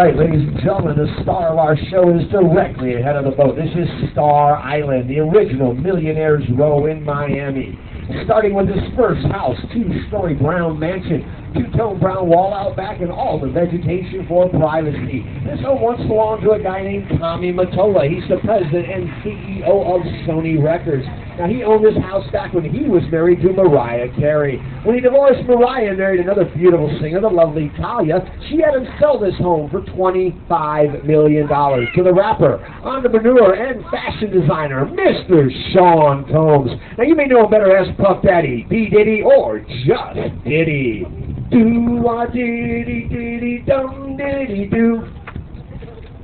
right, ladies and gentlemen, the star of our show is directly ahead of the boat. This is Star Island, the original Millionaire's Row in Miami. Starting with this first house, two-story brown mansion, two-tone brown wall out back, and all the vegetation for privacy. This home once belonged to a guy named Tommy Mottola. He's the president and CEO of Sony Records. Now, he owned this house back when he was married to Mariah Carey. When he divorced Mariah and married another beautiful singer, the lovely Talia, she had him sell this home for $25 million to the rapper, entrepreneur, and fashion designer, Mr. Sean Combs. Now, you may know him better as Puff Daddy, B. Diddy, or just Diddy. Do-a-diddy-diddy-dum-diddy-do.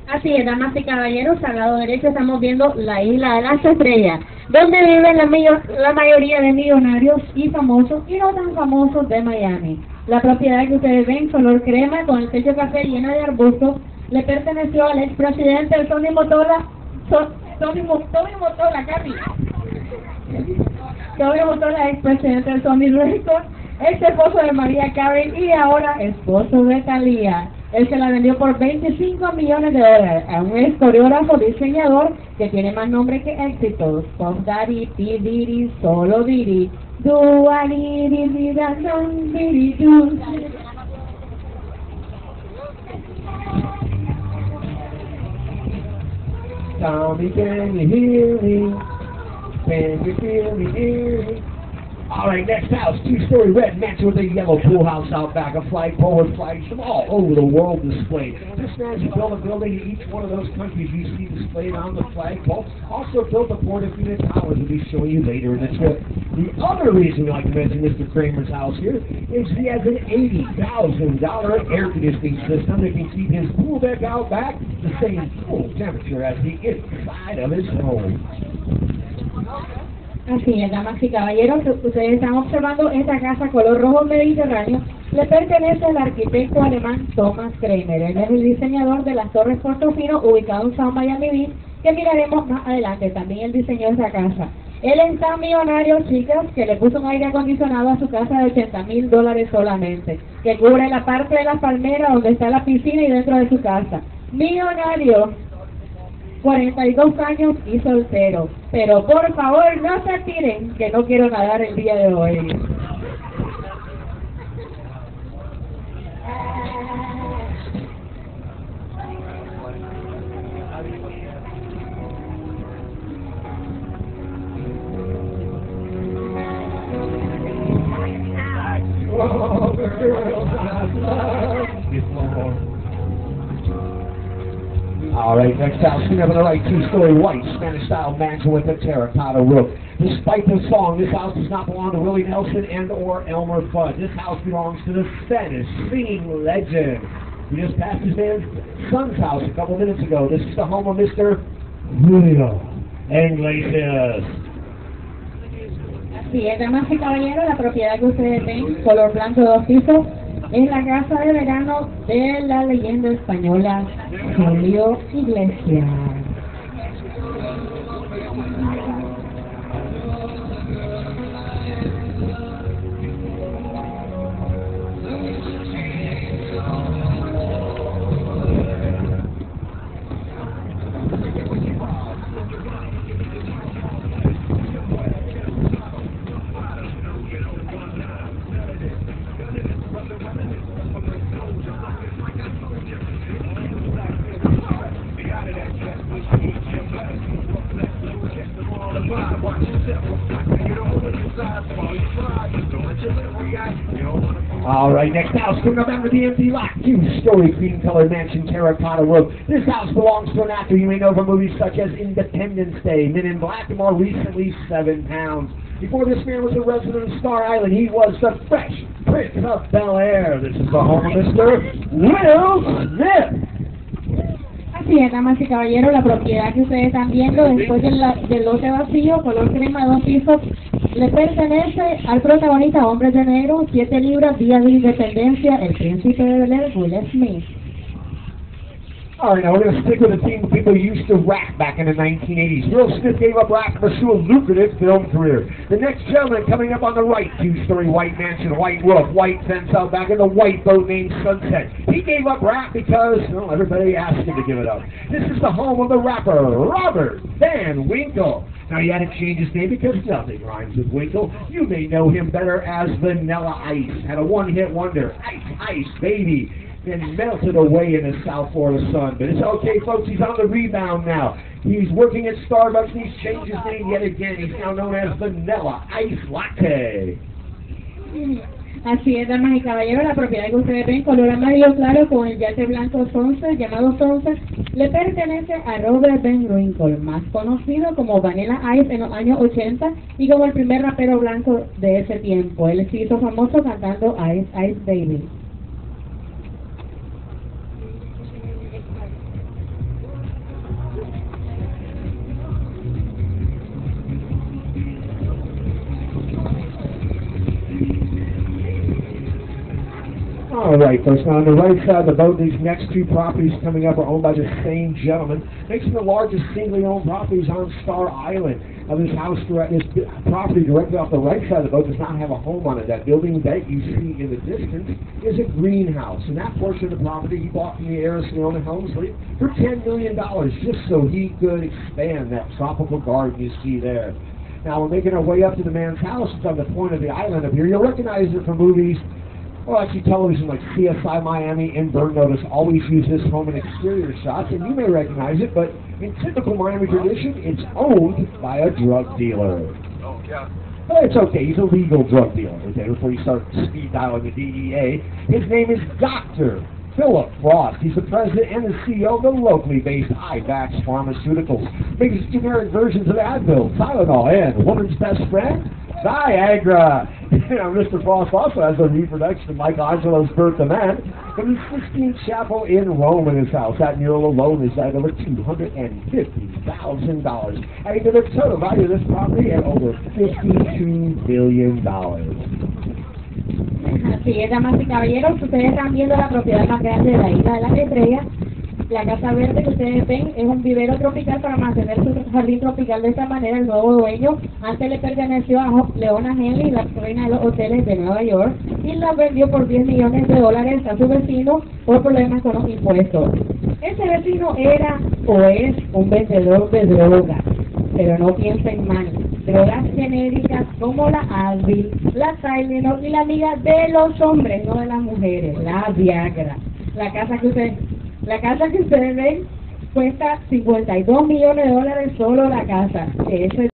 Así es, damas y caballeros, al lado derecho estamos viendo la isla de las estrellas, donde viven la mayoría de millonarios y famosos y no tan famosos de Miami. La propiedad que ustedes ven, color crema, con el techo café lleno de arbustos, le perteneció al expresidente Tony Mottola, Tony Mottola, expresidente de Sony Records, ex esposo de Mariah Carey y ahora esposo de Talia. Él se la vendió por $25 millones a un ex coreógrafo diseñador que tiene más nombre que éxitos: Puff Daddy, P. Diddy, Solo Diddy, Do-a-diddy-diddy-dum-diddy-do. Tommy, can you hear me? Can you feel me hear me? All right, next house, two-story red mansion with a yellow pool house out back, a flagpole with flags from all over the world displayed. This man's built a building in each one of those countries you see displayed on the flagpole. Also built a Portofino Towers we'll be showing you later in the trip. The other reason we like to mention Mr. Kramer's house here is he has an $80,000 air conditioning system that can keep his pool deck out back the same cool temperature as the inside of his home. Así es, damas y caballeros, ustedes están observando esta casa color rojo mediterráneo. Le pertenece al arquitecto alemán Thomas Kramer. Él es el diseñador de las torres Portofino ubicadas en South Miami Beach, que miraremos más adelante. También él diseñó esa casa. Él es tan millonario, chicas, que le puso un aire acondicionado a su casa de $80,000 solamente, que cubre la parte de la palmera donde está la piscina y dentro de su casa. Millonario. 42 años y soltero, pero por favor no se tiren, que no quiero nadar el día de hoy. All right, next house, we have another two-story white Spanish-style mansion with a terracotta roof. Despite the song, this house does not belong to Willie Nelson and or Elmer Fudd. This house belongs to the Spanish singing legend. We just passed his man's son's house a couple minutes ago. This is the home of Mr. Julio Iglesias. Así es, damas y caballeros, la propiedad que ustedes ven, color blanco, 2 pisos, es la casa de verano de la leyenda española Julio Iglesias. All right, next house, coming up under the empty lot, two-story cream-colored mansion, terracotta roof. This house belongs to an actor you may know from movies such as Independence Day, Men in Black, and more recently, 7 Pounds. Before this man was a resident of Star Island, he was the Fresh Prince of Bel-Air. This is the home of Mr. Will Smith. Así es, damas y caballeros, la propiedad que ustedes están viendo después del lote vacío, color crema, 2 pisos, le pertenece al protagonista Hombres de Negro, 7 libras, Día de Independencia, el príncipe de Bel-Air, Will Smith. All right, now we're going to stick with a team of people who used to rap back in the 1980s. Will Smith gave up rap to pursue a lucrative film career. The next gentleman coming up on the right, two-story white mansion, white roof, white fence out back, and the white boat named Sunset. He gave up rap because, well, everybody asked him to give it up. This is the home of the rapper, Robert Van Winkle. Now, he had to change his name because nothing rhymes with Winkle. You may know him better as Vanilla Ice. Had a one-hit wonder, Ice Ice Baby. And melted away in the South Florida sun. But it's okay, folks, he's on the rebound now. He's working at Starbucks, and he's changed his name yet again. He's now known as Vanilla Ice Latte. Así es, damas y caballeros, la propiedad que ustedes ven, color amarillo claro con el yate blanco Sunset, llamado Sunset, le pertenece a Robert Van Winkle, más conocido como Vanilla Ice en los años 80 y como el primer rapero blanco de ese tiempo. Él se hizo famoso cantando Ice Ice Baby. All right, folks. Now, on the right side of the boat, these next two properties coming up are owned by the same gentleman. Makes them the largest singly owned properties on Star Island. Now, this property directly off the right side of the boat does not have a home on it. That building that you see in the distance is a greenhouse. And that portion of the property he bought from the heiress Naomi Helmsley for $10 million, just so he could expand that tropical garden you see there. Now, we're making our way up to the man's house. It's on the point of the island up here. You'll recognize it from movies. Well, actually, television like CSI Miami and Burn Notice always use this home in exterior shots, and you may recognize it, but in typical Miami tradition, it's owned by a drug dealer. Oh, yeah. But it's okay, he's a legal drug dealer, okay, before you start speed dialing the DEA. His name is Dr. Philip Frost. He's the president and the CEO of the locally based IVAX Pharmaceuticals. Makes generic versions of Advil, Tylenol, and woman's best friend, Viagra. Mr. Frost also has a reproduction of Michelangelo's Birth of Man from the Sistine Chapel in Rome in his house. That mural alone is at over $250,000, adding to the total value of this property at over $52 billion. Así es, damas y caballeros, ustedes están viendo la propiedad más grande de la isla de las Estrellas. La Casa Verde que ustedes ven es un vivero tropical para mantener su jardín tropical de esta manera. El nuevo dueño antes le perteneció a Leona Henley, la reina de los hoteles de Nueva York, y la vendió por $10 millones a su vecino por problemas con los impuestos. Ese vecino era o es un vendedor de drogas, pero no piensen mal. Drogas genéricas como la Advil, la Tylenol y la amiga de los hombres, no de las mujeres, la Viagra. La casa que ustedes ven cuesta $52 millones solo la casa. Eso es